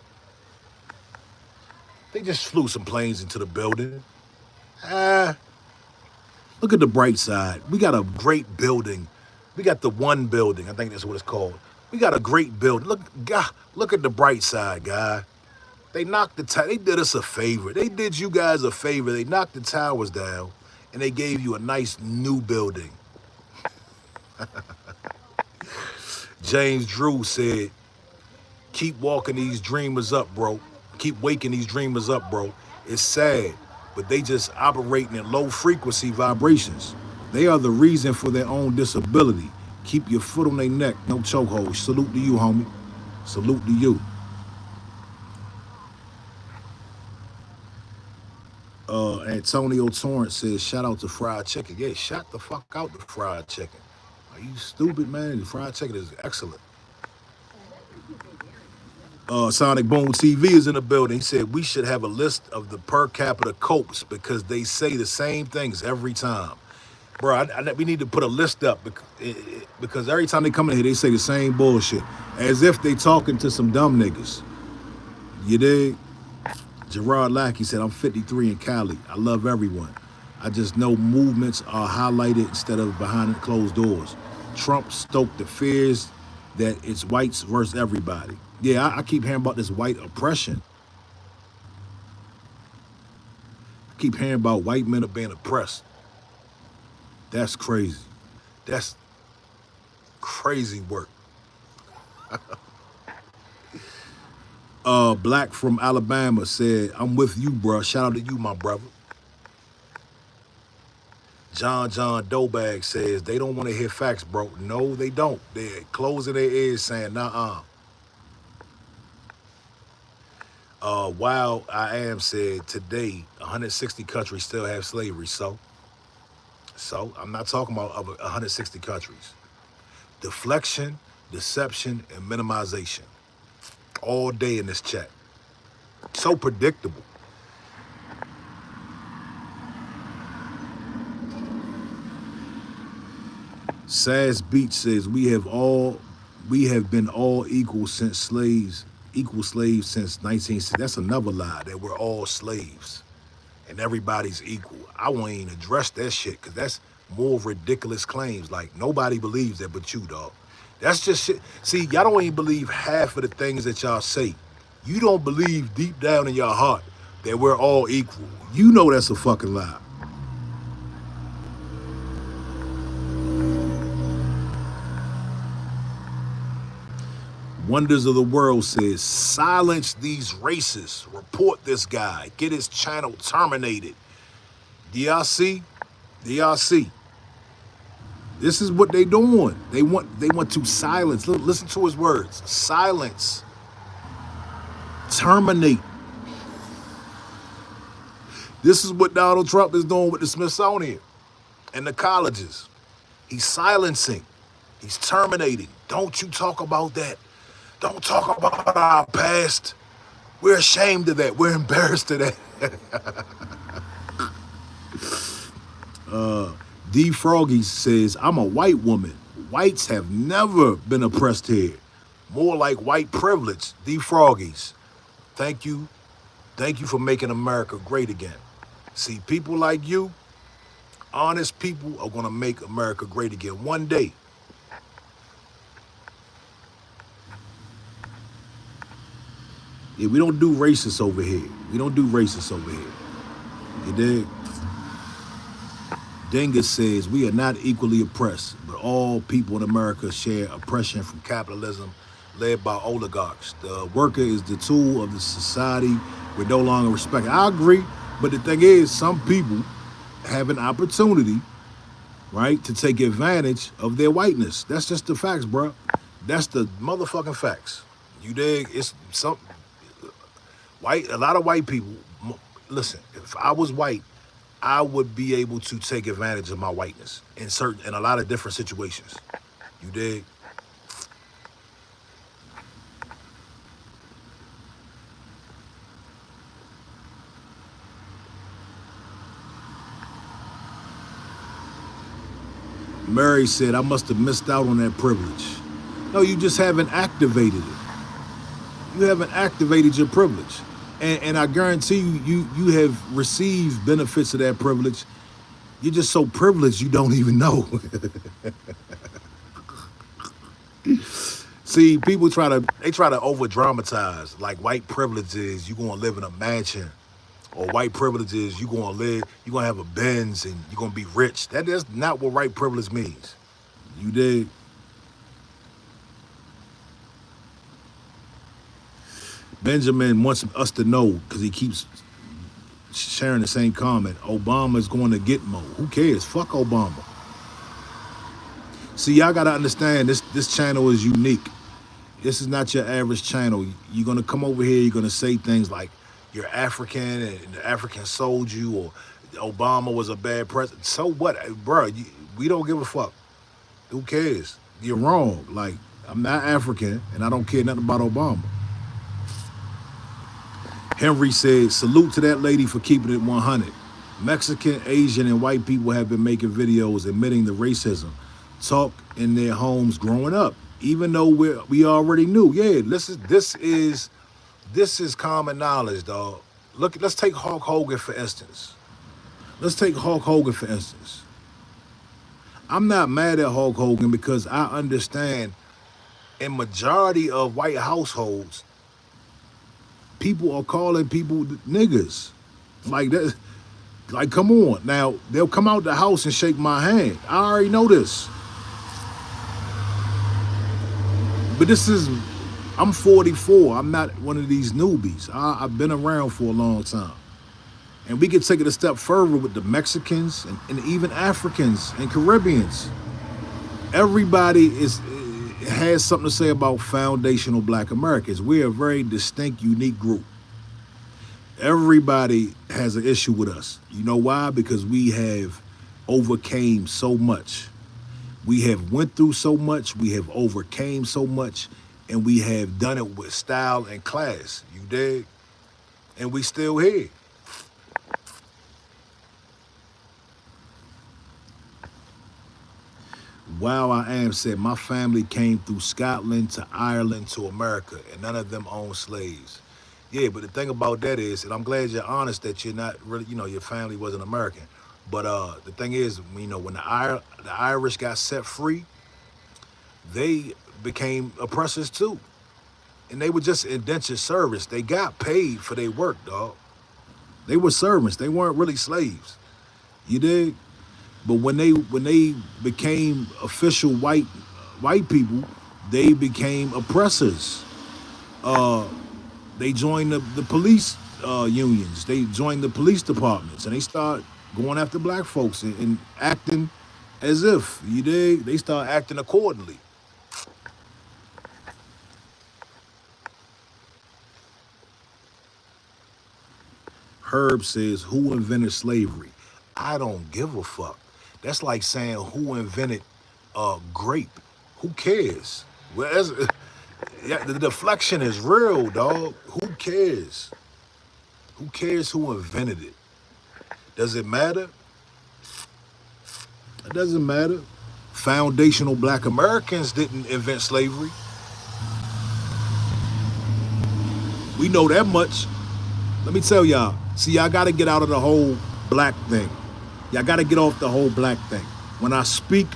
They just flew some planes into the building. Look at the bright side. We got a great building. We got the one building. I think that's what it's called. We got a great building. Look at the bright side, guy. They knocked they did us a favor. They did you guys a favor. They knocked the towers down and they gave you a nice new building. James Drew said, keep walking these dreamers up, bro. Keep waking these dreamers up, bro. It's sad. but they just operating in low frequency vibrations. They are the reason for their own disability. Keep your foot on their neck, no chokehold. Salute to you, homie. Salute to you. Antonio Torrance says, shout out to fried chicken. Yeah, shout the fuck out to fried chicken. Are you stupid, man? The fried chicken is excellent. Sonic Boom TV is in the building. He said, we should have a list of the per capita copes because they say the same things every time. Bro, we need to put a list up because every time they come in here, they say the same bullshit. As if they talking to some dumb niggas. You dig? Gerard Lackey said, I'm 53 in Cali. I love everyone. I just know movements are highlighted instead of behind closed doors. Trump stoked the fears that it's whites versus everybody. Yeah, I keep hearing about this white oppression. I keep hearing about white men are being oppressed. That's crazy. That's crazy work. Black from Alabama said, I'm with you, bro. Shout out to you, my brother. John Dobag says, they don't want to hear facts, bro. No, they don't. They're closing their ears saying, nah. While I Am said, today, 160 countries still have slavery. So I'm not talking about other 160 countries. Deflection, deception, and minimization. All day in this chat. So predictable. Sass Beach says, we have been all equal slaves since 1960. That's another lie, that we're all slaves and everybody's equal. I won't even address that shit because that's more ridiculous claims. Like, nobody believes that but you, dog. That's just shit. See, y'all don't even believe half of the things that y'all say. You don't believe deep down in your heart that we're all equal. You know that's a fucking lie. Wonders of the World says, silence these racists. Report this guy. Get his channel terminated. Do y'all see? This is what they doing. They want to silence. Listen to his words. Silence. Terminate. This is what Donald Trump is doing with the Smithsonian and the colleges. He's silencing. He's terminating. Don't you talk about that. Don't talk about our past. We're ashamed of that. We're embarrassed of that. D. Froggy says, I'm a white woman. Whites have never been oppressed here. More like white privilege. D. Froggies. Thank you. Thank you for making America great again. See, people like you, honest people, are going to make America great again one day. Yeah, we don't do racists over here. You dig? Dingus says, we are not equally oppressed, but all people in America share oppression from capitalism led by oligarchs. The worker is the tool of the society we're no longer respected. I agree, but the thing is, some people have an opportunity, right, to take advantage of their whiteness. That's just the facts, bro. That's the motherfucking facts. You dig? It's some white, a lot of white people, listen, if I was white, I would be able to take advantage of my whiteness in a lot of different situations. You dig? Mary said, I must have missed out on that privilege. No, you just haven't activated it. You haven't activated your privilege. And I guarantee you have received benefits of that privilege. You're just so privileged you don't even know. See, people try to over dramatize, like white privileges, you're gonna live in a mansion, or white privileges, you're gonna have a Benz and you're gonna be rich. That's not what white privilege means. You dig? Benjamin wants us to know, because he keeps sharing the same comment. Obama's going to get more. Who cares? Fuck Obama. See, y'all gotta understand this channel is unique. This is not your average channel. You're gonna come over here, you're gonna say things like you're African and the African sold you, or Obama was a bad president. So what, bro? We don't give a fuck. Who cares? You're wrong. Like, I'm not African and I don't care nothing about Obama. Henry said, salute to that lady for keeping it 100. Mexican, Asian, and white people have been making videos admitting the racism talk in their homes growing up, even though we already knew. Yeah, this is common knowledge, dog. Look, let's take Hulk Hogan for instance. I'm not mad at Hulk Hogan because I understand in majority of white households, people are calling people niggas. Like that, like, come on. Now, they'll come out the house and shake my hand. I already know this. But I'm 44. I'm not one of these newbies. I've been around for a long time. And we can take it a step further with the Mexicans and even Africans and Caribbeans. Everybody has something to say about foundational Black Americans. We're a very distinct, unique group. Everybody has an issue with us. You know why? Because we have overcame so much. We have went through so much, we have overcame so much, and we have done it with style and class. You dig? And we still here. Wow, I am said, my family came through Scotland to Ireland to America, and none of them owned slaves. Yeah, but the thing about that is, and I'm glad you're honest that you're not really, your family wasn't American. But the thing is, when the Irish got set free, they became oppressors too. And they were just indentured servants. They got paid for their work, dog. They were servants. They weren't really slaves. You dig? But when they became official white people, they became oppressors. They joined the police unions. They joined the police departments, and they start going after Black folks and acting as if, you dig? They start acting accordingly. Herb says, who invented slavery? I don't give a fuck. That's like saying who invented grape. Who cares? Well, yeah, the deflection is real, dog. Who cares? Who cares who invented it? Does it matter? It doesn't matter. Foundational Black Americans didn't invent slavery. We know that much. Let me tell y'all. See, y'all got to get out of the whole black thing. Y'all got to get off the whole black thing. When I speak,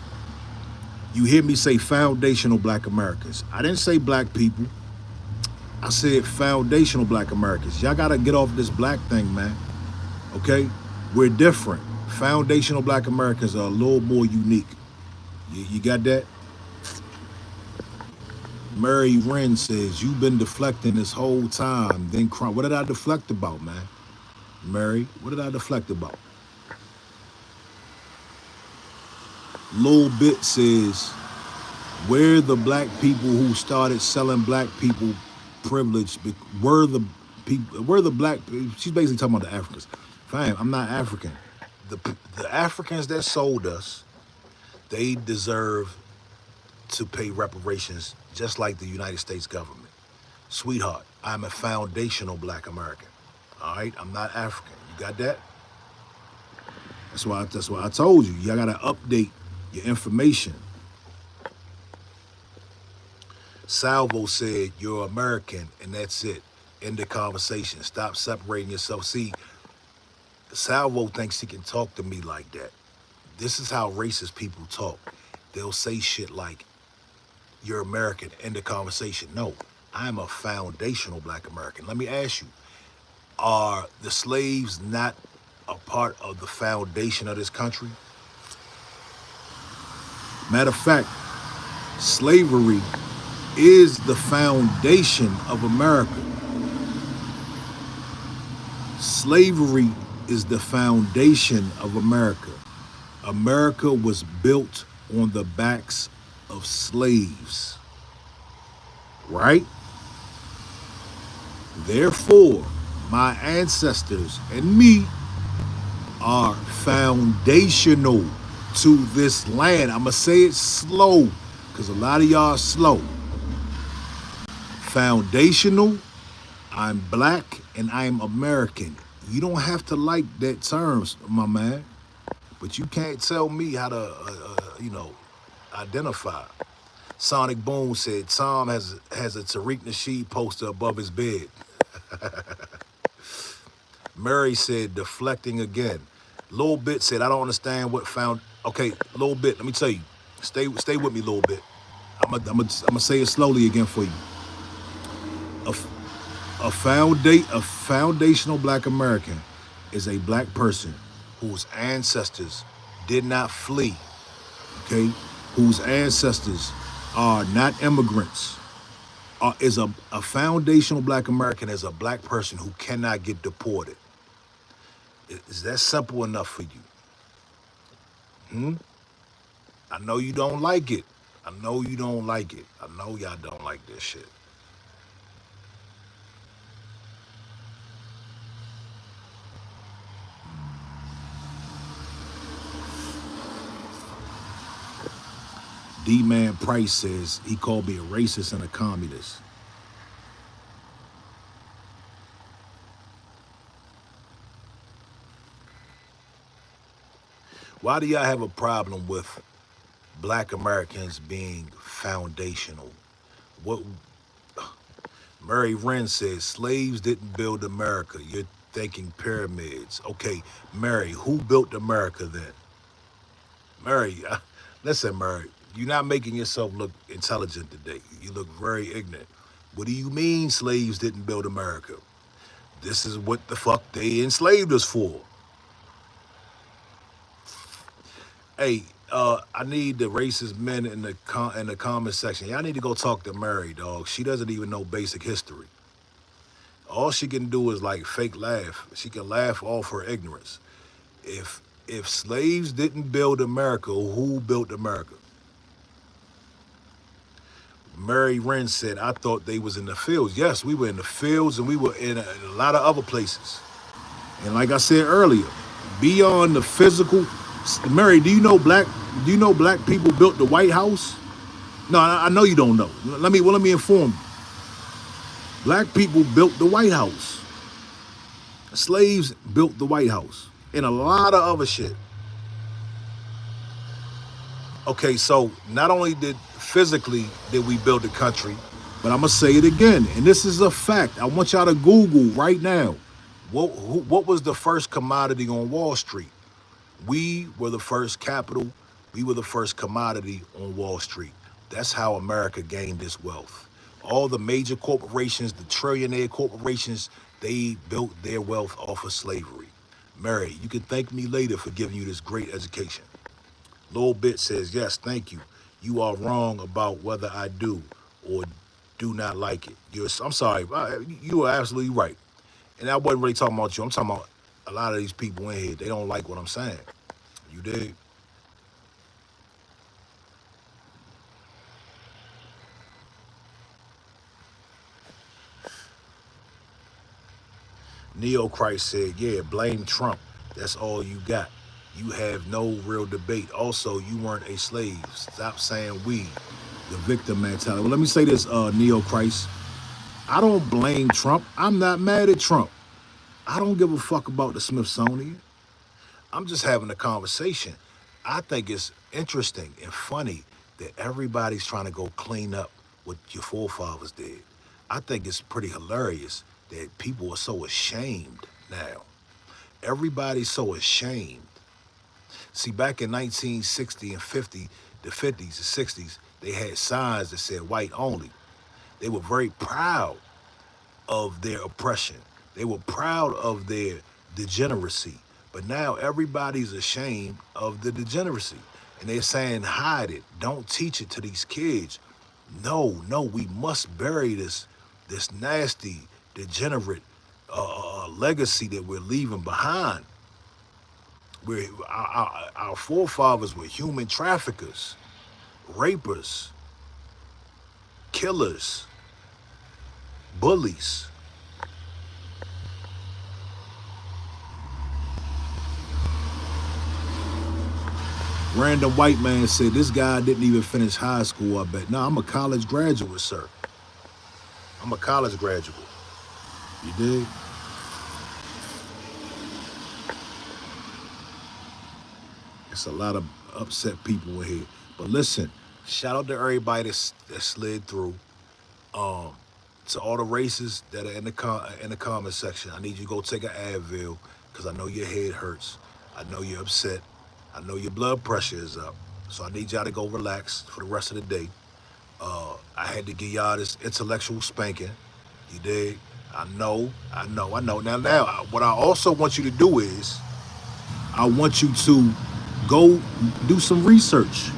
you hear me say foundational Black Americans. I didn't say black people. I said foundational Black Americans. Y'all got to get off this black thing, man. Okay? We're different. Foundational Black Americans are a little more unique. You got that? Mary Wren says, you've been deflecting this whole time, then crying. What did I deflect about, man? Mary, what did I deflect about? Lil Bit says, where the black people who started selling black people privilege, were the black, she's basically talking about the Africans. Fine, I'm not African. The Africans that sold us, they deserve to pay reparations just like the United States government. Sweetheart, I'm a foundational Black American. All right, I'm not African. You got that? That's why I told you. Y'all gotta update your information. Salvo said, you're American and that's it. End the conversation. Stop separating yourself. See, Salvo thinks he can talk to me like that. This is how racist people talk. They'll say shit like, you're American, end the conversation. No, I'm a foundational Black American. Let me ask you, are the slaves not a part of the foundation of this country? Matter of fact, slavery is the foundation of America. Slavery is the foundation of America. America was built on the backs of slaves, right? Therefore, my ancestors and me are foundational to this land. I'm going to say it slow because a lot of y'all are slow. Foundational, I'm black and I'm American. You don't have to like that terms, my man, but you can't tell me how to, identify. Sonic Boom said Tom has a Tariq Nasheed poster above his bed. Murray said deflecting again. Lil Bit said I don't understand what found. Okay, Lil Bit, let me tell you. Stay with me, Lil Bit. I'm gonna say it slowly again for you. A foundational black American is a black person whose ancestors did not flee, okay? Whose ancestors are not immigrants. Is a foundational black American is a black person who cannot get deported. Is that simple enough for you? I know you don't like it. I know you don't like it. I know y'all don't like this shit. D-Man Price says he called me a racist and a communist. Why do y'all have a problem with black Americans being foundational? What Murray Wren says, slaves didn't build America. You're thinking pyramids. Okay, Murray, who built America then? Murray, listen, Murray, you're not making yourself look intelligent today. You look very ignorant. What do you mean slaves didn't build America? This is what the fuck they enslaved us for. Hey, I need the racist men in the comment section. Y'all need to go talk to Mary, dog. She doesn't even know basic history. All she can do is like fake laugh. She can laugh off her ignorance. If slaves didn't build America, who built America? Mary Wren said, I thought they was in the fields. Yes, we were in the fields and we were in a lot of other places. And like I said earlier, beyond the physical, Mary, do you know black people built the White House? No, I know you don't know. Let me inform you. Black people built the White House. Slaves built the White House and a lot of other shit. Okay, so not only did we build the country, but I'm gonna say it again, and this is a fact. I want y'all to Google right now. What was the first commodity on Wall Street? We were the first capital. We were the first commodity on Wall Street. That's how America gained its wealth. All the major corporations, the trillionaire corporations, they built their wealth off of slavery. Mary, you can thank me later for giving you this great education. Lil Bit says, yes, thank you. You are wrong about whether I do or do not like it. I'm sorry, you are absolutely right. And I wasn't really talking about you. I'm talking about a lot of these people in here. They don't like what I'm saying. You dig? Neo Christ said, yeah, blame Trump. That's all you got. You have no real debate. Also, you weren't a slave. Stop saying we, the victim mentality. Well, let me say this, Neo Christ. I don't blame Trump. I'm not mad at Trump. I don't give a fuck about the Smithsonian. I'm just having a conversation. I think it's interesting and funny that everybody's trying to go clean up what your forefathers did. I think it's pretty hilarious that people are so ashamed now. Everybody's so ashamed. See, back in 1960 and 50, the 50s, the 60s, they had signs that said white only. They were very proud of their oppression. They were proud of their degeneracy. But now everybody's ashamed of the degeneracy. And they're saying, hide it. Don't teach it to these kids. No, we must bury this nasty, degenerate legacy that we're leaving behind. Our forefathers were human traffickers, rapers, killers, bullies. Random white man said, this guy didn't even finish high school, I bet. No, I'm a college graduate, sir. I'm a college graduate. You dig? It's a lot of upset people in here. But listen, shout out to everybody that slid through. To all the races that are in the comment section, I need you to go take an Advil because I know your head hurts. I know you're upset. I know your blood pressure is up. So I need y'all to go relax for the rest of the day. I had to give y'all this intellectual spanking. You dig? I know. Now, what I also want you to do is, I want you to go do some research.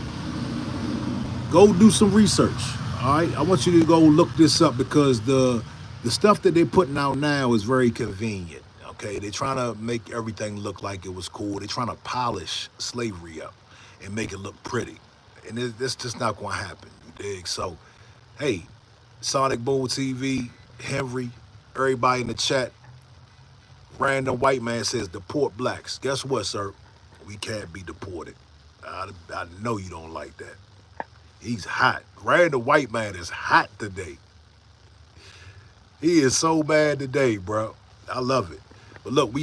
Go do some research. All right, I want you to go look this up because the stuff that they're putting out now is very convenient. Okay, they're trying to make everything look like it was cool. They're trying to polish slavery up and make it look pretty, and it's just not going to happen. You dig? So, hey, Sonic Boom TV, Henry, everybody in the chat. Random white man says deport blacks. Guess what, sir? We can't be deported. I know you don't like that. He's hot. Random white man is hot today. He is so mad today, bro. I love it. But look, we